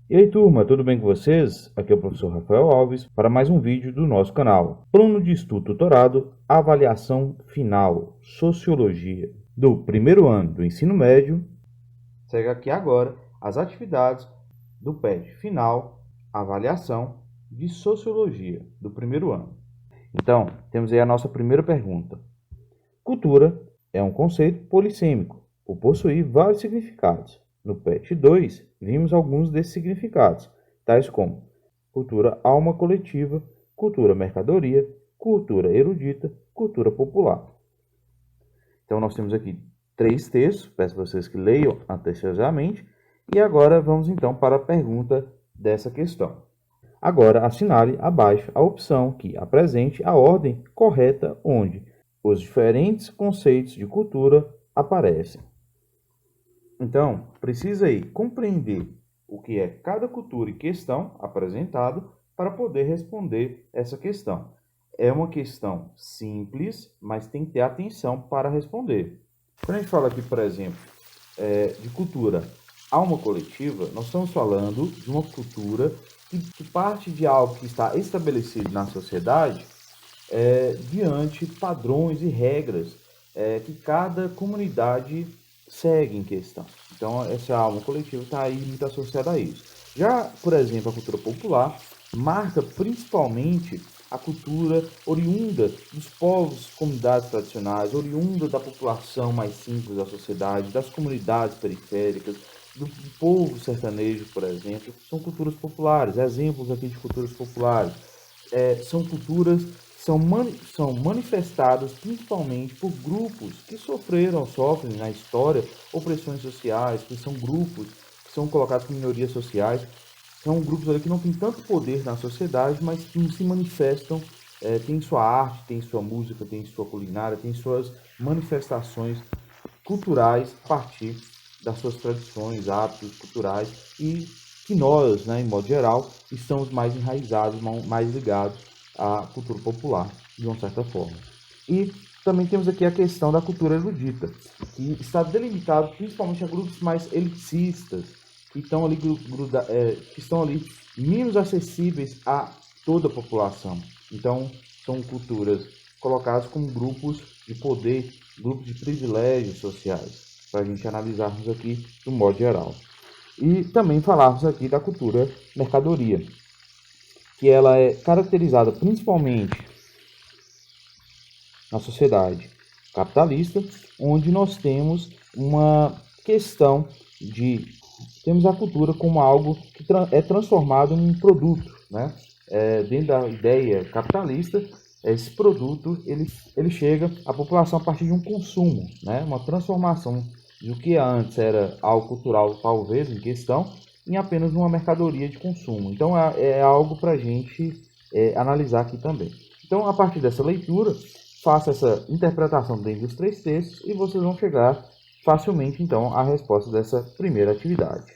E aí turma, tudo bem com vocês? Aqui é o professor Rafael Alves para mais um vídeo do nosso canal. Plano de Estudo Tutorado, Avaliação Final, Sociologia, do primeiro ano do ensino médio. Segue aqui agora as atividades do PET Final, Avaliação de Sociologia, do primeiro ano. Então, temos aí a nossa primeira pergunta. Cultura é um conceito polissêmico, por possuir vários significados. No PET 2, vimos alguns desses significados, tais como cultura alma coletiva, cultura mercadoria, cultura erudita, cultura popular. Então, nós temos aqui 3 textos, peço para vocês que leiam atenciosamente, e agora vamos então para a pergunta dessa questão. Agora, assinale abaixo a opção que apresente a ordem correta onde os diferentes conceitos de cultura aparecem. Então, precisa aí compreender o que é cada cultura e questão apresentado para poder responder essa questão. É uma questão simples, mas tem que ter atenção para responder. Quando a gente fala aqui, por exemplo, de cultura alma coletiva, nós estamos falando de uma cultura que parte de algo que está estabelecido na sociedade diante padrões e regras que cada comunidade segue em questão. Então, essa alma coletiva está aí muito associada a isso. Já, por exemplo, a cultura popular marca principalmente a cultura oriunda dos povos, comunidades tradicionais, oriunda da população mais simples da sociedade, das comunidades periféricas, do povo sertanejo, por exemplo. São culturas populares, exemplos aqui de culturas populares. São culturas que são manifestadas principalmente por grupos que sofrem na história opressões sociais, que são grupos que são colocados como minorias sociais. São grupos ali que não têm tanto poder na sociedade, mas que se manifestam, têm sua arte, têm sua música, têm sua culinária, têm suas manifestações culturais a partir das suas tradições, hábitos culturais, e que nós, em modo geral, estamos mais enraizados, mais ligados à cultura popular, de uma certa forma. E também temos aqui a questão da cultura erudita, que está delimitado principalmente a grupos mais elitistas, que estão ali menos acessíveis a toda a população. Então, são culturas colocadas como grupos de poder, grupos de privilégios sociais, para a gente analisarmos aqui do modo geral. E também falarmos aqui da cultura mercadoria, que ela é caracterizada principalmente na sociedade capitalista, onde nós temos uma questão temos a cultura como algo que é transformado em um produto, né? Dentro da ideia capitalista, esse produto ele chega à população a partir de um consumo, né? Uma transformação do que antes era algo cultural, talvez, em questão, em apenas uma mercadoria de consumo. Então, é algo para a gente analisar aqui também. Então, a partir dessa leitura, faça essa interpretação dentro dos 3 textos e vocês vão chegar facilmente, então, à resposta dessa primeira atividade.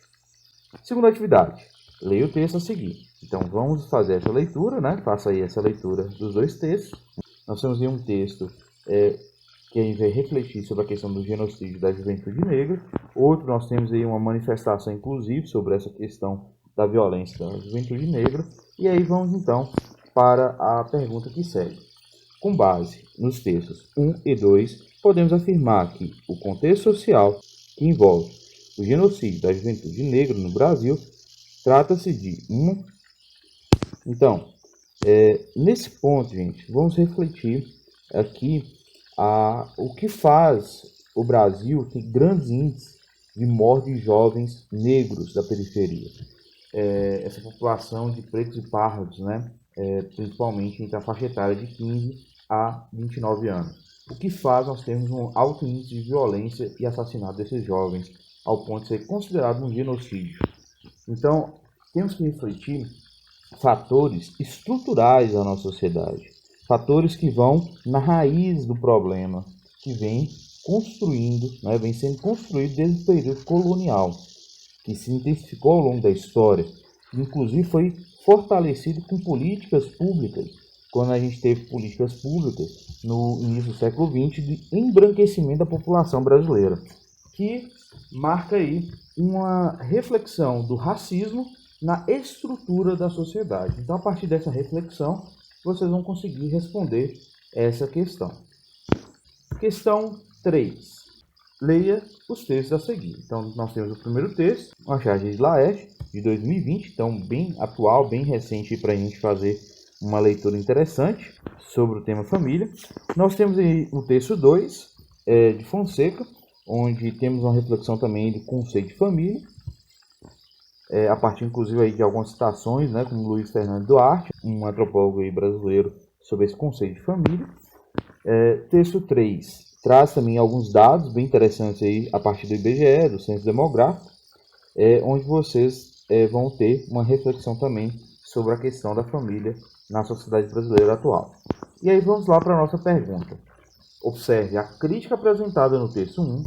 Segunda atividade, leia o texto a seguir. Então, vamos fazer essa leitura, né? Faça aí essa leitura dos 2 textos. Nós temos aí um texto que a gente vai refletir sobre a questão do genocídio da juventude negra. Outro, nós temos aí uma manifestação, inclusive, sobre essa questão da violência da juventude negra. E aí vamos, então, para a pergunta que segue. Com base nos textos 1 e 2, podemos afirmar que o contexto social que envolve o genocídio da juventude negra no Brasil trata-se de uma... Então, nesse ponto, gente, vamos refletir aqui o que faz o Brasil ter grandes índices de morte de jovens negros da periferia. Essa população de pretos e pardos, né? Principalmente entre a faixa etária de 15 a 29 anos. O que faz nós termos um alto índice de violência e assassinato desses jovens, ao ponto de ser considerado um genocídio. Então, temos que refletir fatores estruturais da nossa sociedade, fatores que vão na raiz do problema, que vem sendo construído desde o período colonial, que se intensificou ao longo da história, inclusive foi fortalecido com políticas públicas quando a gente teve políticas públicas no início do século XX de embranquecimento da população brasileira, que marca aí uma reflexão do racismo na estrutura da sociedade. Então, a partir dessa reflexão, vocês vão conseguir responder essa questão. Questão 3. Leia os textos a seguir. Então, nós temos o primeiro texto, uma charge de Laerte, de 2020, então bem atual, bem recente para a gente fazer uma leitura interessante sobre o tema família. Nós temos aí o texto 2, de Fonseca, onde temos uma reflexão também do conceito de família, a partir inclusive aí de algumas citações, né, como Luiz Fernando Duarte, um antropólogo aí brasileiro, sobre esse conceito de família. Texto 3 traz também alguns dados bem interessantes aí a partir do IBGE, do Censo Demográfico, onde vocês vão ter uma reflexão também sobre a questão da família na sociedade brasileira atual. E aí vamos lá para a nossa pergunta. Observe a crítica apresentada no texto 1,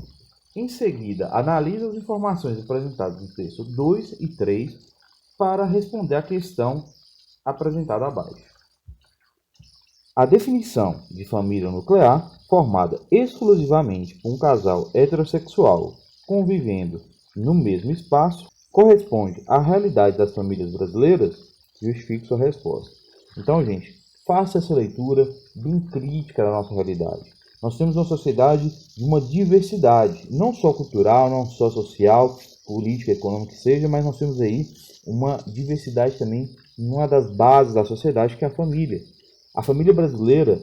em seguida analise as informações apresentadas no texto 2 e 3 para responder à questão apresentada abaixo. A definição de família nuclear, formada exclusivamente por um casal heterossexual convivendo no mesmo espaço, corresponde à realidade das famílias brasileiras? Justifique sua resposta. Então, gente, faça essa leitura bem crítica da nossa realidade. Nós temos uma sociedade de uma diversidade, não só cultural, não só social, política, econômica que seja, mas nós temos aí uma diversidade também numa das bases da sociedade, que é a família. A família brasileira,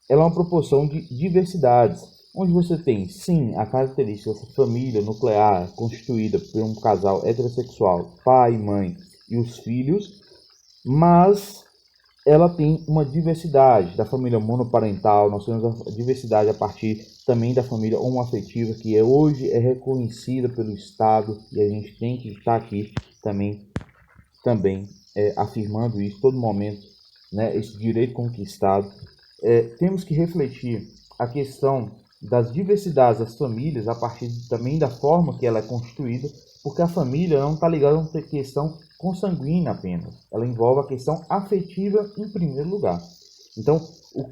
ela é uma proporção de diversidades, onde você tem, sim, a característica dessa família nuclear constituída por um casal heterossexual, pai, mãe e os filhos, mas ela tem uma diversidade da família monoparental. Nós temos a diversidade a partir também da família homoafetiva, que hoje é reconhecida pelo Estado, e a gente tem que estar aqui também afirmando isso todo momento, né, esse direito conquistado. Temos que refletir a questão das diversidades das famílias a partir também da forma que ela é constituída, porque a família não está ligada a uma questão consanguínea apenas, ela envolve a questão afetiva em primeiro lugar. Então,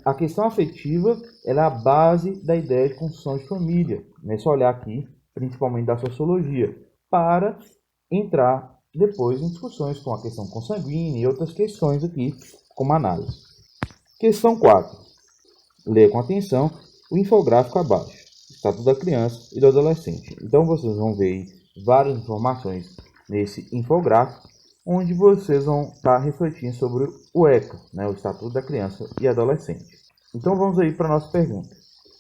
a questão afetiva ela é a base da ideia de construção de família, nesse olhar aqui, principalmente da sociologia, para entrar depois em discussões com a questão consanguínea e outras questões aqui, como análise. Questão 4. Leia com atenção o infográfico abaixo, Estatuto da Criança e do Adolescente. Então vocês vão ver várias informações nesse infográfico, onde vocês vão estar refletindo sobre o ECA, né, o Estatuto da Criança e Adolescente. Então vamos aí para a nossa pergunta.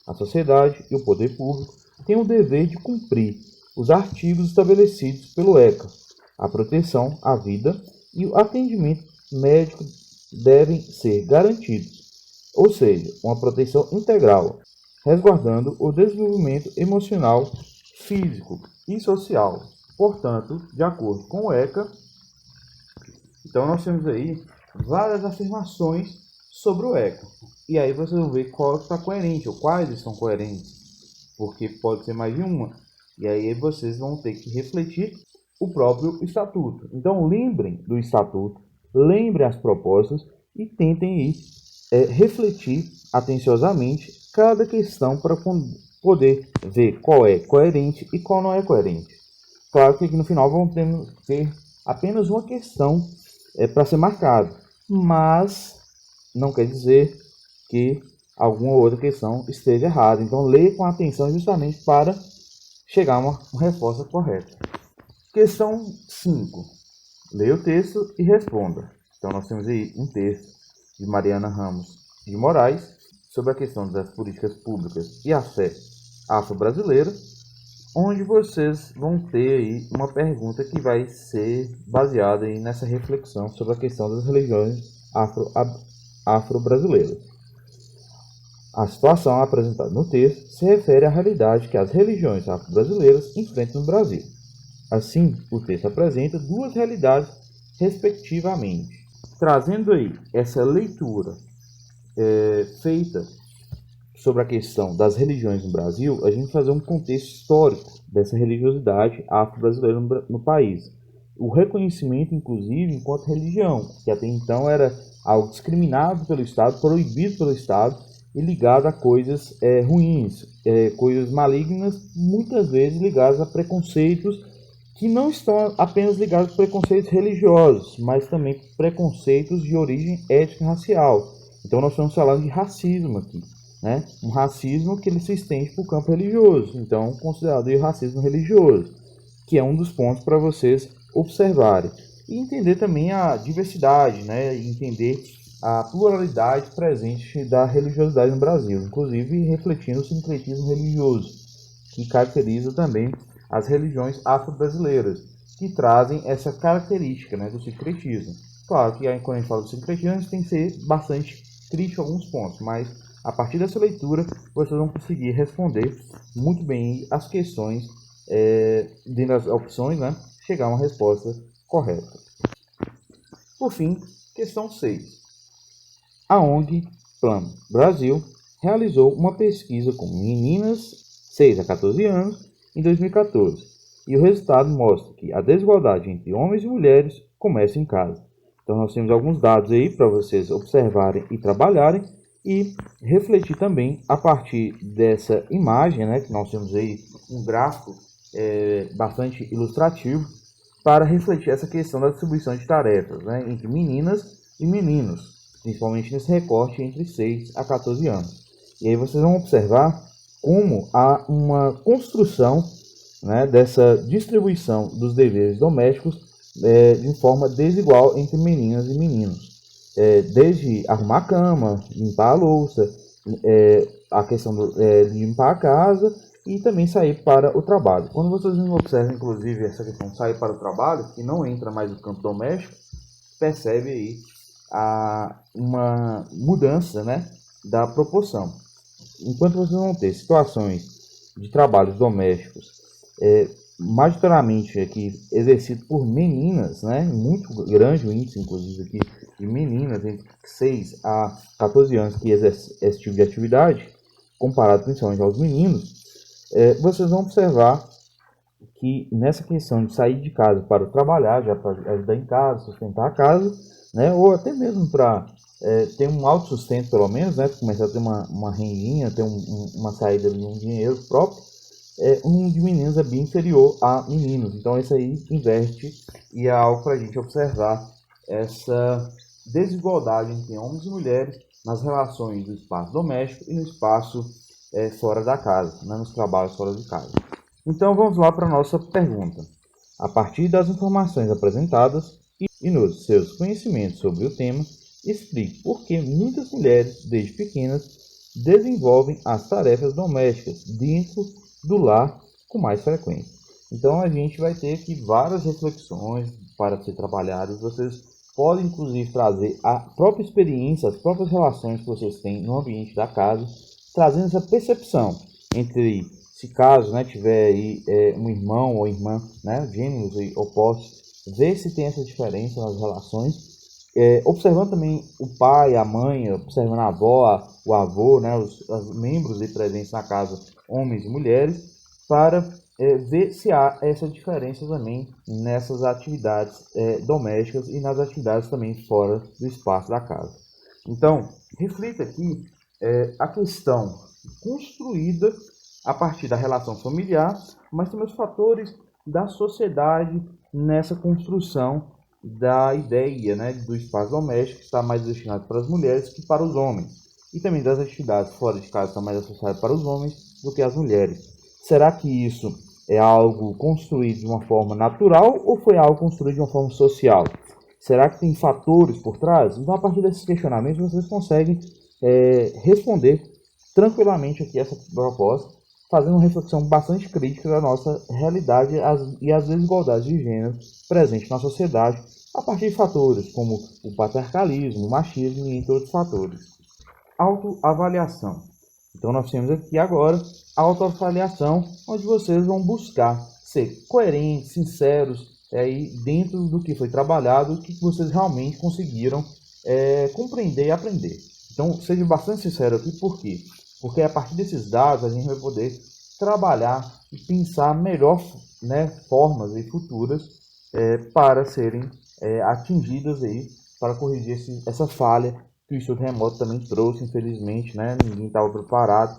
A sociedade e o poder público têm o dever de cumprir os artigos estabelecidos pelo ECA. A proteção à vida e o atendimento médico devem ser garantidos, ou seja, uma proteção integral, resguardando o desenvolvimento emocional, físico e social. Portanto, de acordo com o ECA, então nós temos aí várias afirmações sobre o ECA. E aí vocês vão ver qual está coerente ou quais estão coerentes, porque pode ser mais de uma. E aí vocês vão ter que refletir o próprio estatuto. Então lembrem do estatuto, lembrem as propostas e tentem aí, refletir atenciosamente cada questão para poder ver qual é coerente e qual não é coerente. Claro que aqui no final vão ter apenas uma questão para ser marcada, mas não quer dizer que alguma outra questão esteja errada. Então leia com atenção justamente para chegar a uma resposta correta. Questão 5. Leia o texto e responda. Então nós temos aí um texto de Mariana Ramos de Moraes sobre a questão das políticas públicas e a fé afro-brasileira, onde vocês vão ter aí uma pergunta que vai ser baseada aí nessa reflexão sobre a questão das religiões afro-brasileiras. A situação apresentada no texto se refere à realidade que as religiões afro-brasileiras enfrentam no Brasil. Assim, o texto apresenta duas realidades respectivamente. Trazendo aí essa leitura feita sobre a questão das religiões no Brasil, a gente fazer um contexto histórico dessa religiosidade afro-brasileira no país. O reconhecimento, inclusive, enquanto religião, que até então era algo discriminado pelo Estado, proibido pelo Estado e ligado a coisas ruins, coisas malignas, muitas vezes ligadas a preconceitos que não estão apenas ligados a preconceitos religiosos, mas também preconceitos de origem étnica e racial. Então nós estamos falando de racismo aqui, né? Um racismo que ele se estende para o campo religioso, então considerado o racismo religioso, que é um dos pontos para vocês observarem. E entender também a diversidade, né? Entender a pluralidade presente da religiosidade no Brasil, inclusive refletindo o sincretismo religioso, que caracteriza também as religiões afro-brasileiras, que trazem essa característica, né, do sincretismo. Claro que quando a gente fala do sincretismo, a gente tem que ser bastante crítico a alguns pontos, mas a partir dessa leitura vocês vão conseguir responder muito bem as questões dentro das opções, né, chegar a uma resposta correta. Por fim, questão 6. A ONG Plan Brasil realizou uma pesquisa com meninas 6 a 14 anos em 2014, e o resultado mostra que a desigualdade entre homens e mulheres começa em casa. Então nós temos alguns dados aí para vocês observarem e trabalharem e refletir também a partir dessa imagem, né, que nós temos aí um gráfico bastante ilustrativo para refletir essa questão da distribuição de tarefas, né, entre meninas e meninos, principalmente nesse recorte entre 6 a 14 anos. E aí vocês vão observar como há uma construção, né, dessa distribuição dos deveres domésticos de forma desigual entre meninas e meninos. Desde arrumar a cama, limpar a louça, a questão de limpar a casa e também sair para o trabalho. Quando vocês observam, inclusive, essa questão de sair para o trabalho, que não entra mais no campo doméstico, percebe aí uma mudança, né, da proporção. Enquanto vocês vão ter situações de trabalhos domésticos majoritariamente aqui exercido por meninas, né, muito grande o índice, inclusive, aqui de meninas entre 6 a 14 anos que exercem esse tipo de atividade, comparado principalmente aos meninos, vocês vão observar que nessa questão de sair de casa para trabalhar, já para ajudar em casa, sustentar a casa, né, ou até mesmo para ter um autossustento pelo menos, né, começar a ter uma rendinha, ter uma saída de um dinheiro próprio, o número de meninos é bem inferior a meninos. Então isso aí inverte e é algo para a gente observar essa desigualdade entre homens e mulheres nas relações do espaço doméstico e no espaço fora da casa, né, nos trabalhos fora de casa. Então vamos lá para a nossa pergunta. A partir das informações apresentadas e nos seus conhecimentos sobre o tema, explique por que muitas mulheres, desde pequenas, desenvolvem as tarefas domésticas dentro do lar com mais frequência. Então a gente vai ter aqui várias reflexões para ser trabalhadas. Vocês podem inclusive trazer a própria experiência, as próprias relações que vocês têm no ambiente da casa, trazendo essa percepção entre, se caso, né, tiver aí um irmão ou irmã, né, gêneros opostos, ver se tem essa diferença nas relações, observando também o pai, a mãe, observando a avó, o avô, né, os membros aí presentes na casa, homens e mulheres, para ver se há essa diferença também nessas atividades domésticas e nas atividades também fora do espaço da casa. Então, reflita aqui a questão construída a partir da relação familiar, mas também os fatores da sociedade nessa construção da ideia, né, do espaço doméstico, que está mais destinado para as mulheres que para os homens, e também das atividades fora de casa estão mais associadas para os homens do que as mulheres. Será que isso é algo construído de uma forma natural ou foi algo construído de uma forma social? Será que tem fatores por trás? Então, a partir desses questionamentos, vocês conseguem responder tranquilamente aqui essa proposta, fazendo uma reflexão bastante crítica da nossa realidade e as desigualdades de gênero presentes na sociedade, a partir de fatores como o patriarcalismo, o machismo e entre outros fatores. Autoavaliação. Então nós temos aqui agora a autoavaliação, onde vocês vão buscar ser coerentes, sinceros, aí dentro do que foi trabalhado, o que vocês realmente conseguiram compreender e aprender. Então seja bastante sincero aqui, por quê? Porque a partir desses dados a gente vai poder trabalhar e pensar melhor, né, formas aí futuras para serem atingidas aí para corrigir essa falha que o estudo remoto também trouxe, infelizmente, né? Ninguém estava preparado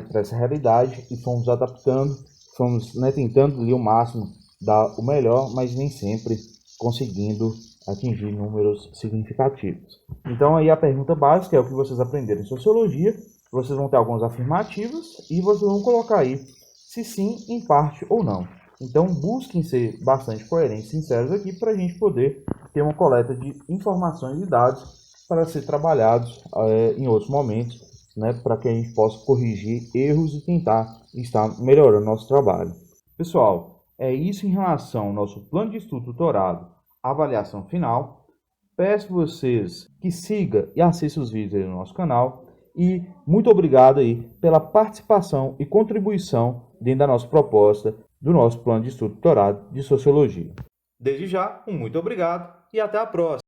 para essa realidade e fomos adaptando, fomos, né, tentando ali o máximo dar o melhor, mas nem sempre conseguindo atingir números significativos. Então aí a pergunta básica é o que vocês aprenderam em sociologia. Vocês vão ter algumas afirmativas e vocês vão colocar aí se sim, em parte ou não. Então busquem ser bastante coerentes e sinceros aqui para a gente poder ter uma coleta de informações e dados para ser trabalhados em outros momentos, né, para que a gente possa corrigir erros e tentar estar melhorando nosso trabalho. Pessoal, é isso em relação ao nosso plano de estudo tutorado, avaliação final. Peço vocês que sigam e assistam os vídeos aí no nosso canal. E muito obrigado aí pela participação e contribuição dentro da nossa proposta do nosso plano de estudo doutorado de Sociologia. Desde já, muito obrigado e até a próxima.